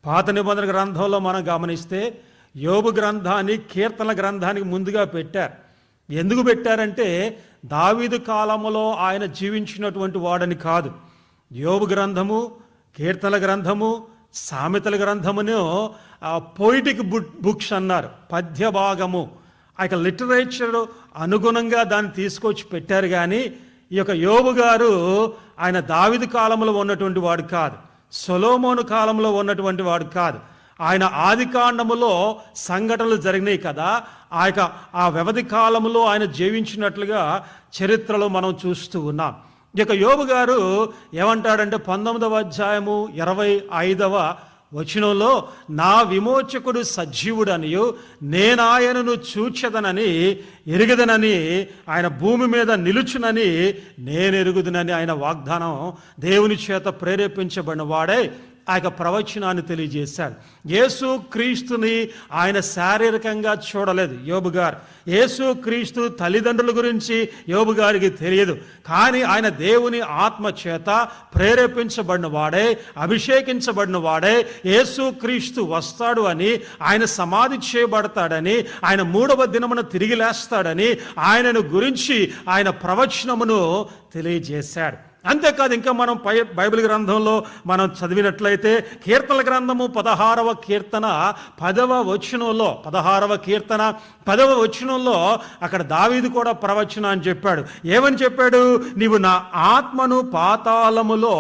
పాత నిబంధన గ్రంథంలో మనం గమనిస్తే యోబు గ్రంథాన్ని కీర్తనల గ్రంథానికి ముందుగా పెట్టారు. ఎందుకు పెట్టారంటే దావీదు కాలంలో ఆయన జీవించినటువంటి వాడని కాదు. యోబు గ్రంథము, కీర్తనల గ్రంథము, సామెతల గ్రంథమును పోయిటిక్ బుక్స్ అన్నారు, పద్య భాగము. ఆ యొక్క లిటరేచర్ అనుగుణంగా దాన్ని తీసుకొచ్చి పెట్టారు. కానీ ఈ యొక్క యోబు గారు ఆయన దావీదు కాలంలో ఉన్నటువంటి వాడు కాదు, సొలొమోను కాలంలో ఉన్నటువంటి వాడు కాదు. ఆయన ఆది కాండములో సంఘటనలు జరిగినాయి కదా, ఆ వ్యవధి కాలంలో ఆయన జీవించినట్లుగా చరిత్రలో మనం చూస్తూ ఉన్నాం. ఇక యోబు గారు ఏమంటాడంటే 19వ అధ్యాయము 25వ వచనంలో, నా విమోచకుడు సజీవుడనియు నేనాయనను చూచెదనని ఎరుగదనని, ఆయన భూమి మీద నిలుచునని నేనెరుగుదునని ఆయన వాగ్దానం దేవుని చేత ప్రేరేపించబడిన వాడే ఆ యొక్క ప్రవచనాన్ని తెలియజేశాడు. యేసు క్రీస్తుని ఆయన శారీరకంగా చూడలేదు యోబు గారు. యేసు క్రీస్తు తల్లిదండ్రుల గురించి యోబు గారికి తెలియదు. కానీ ఆయన దేవుని ఆత్మ చేత ప్రేరేపించబడిన వాడే, అభిషేకించబడిన వాడే యేసు క్రీస్తు వస్తాడు అని, ఆయన సమాధి చేయబడతాడని, ఆయన 3వ దినమున తిరిగి లేస్తాడని ఆయనను గురించి ఆయన ప్రవచనమును తెలియజేశాడు. అంతేకాదు, ఇంకా మనం బైబిల్ గ్రంథంలో మనం చదివినట్లయితే కీర్తనల గ్రంథము 16వ కీర్తన 10వ వచనంలో, 16వ కీర్తన 10వ వచనంలో అక్కడ దావీదు కూడా ప్రవచనం అని చెప్పాడు. ఏమని చెప్పాడు? నీవు నా ఆత్మను పాతాళములో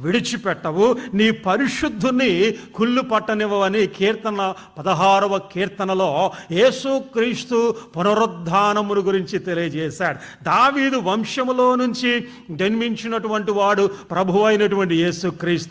విడిచిపెట్టవు, నీ పరిశుద్ధుని కుళ్ళు పట్టనివ్వని కీర్తన 16వ కీర్తనలో యేసుక్రీస్తు పునరుద్ధానమును గురించి తెలియజేశాడు. దావీదు వంశములో నుంచి జన్మించినటువంటి వాడు ప్రభువు అయినటువంటి యేసుక్రీస్తు.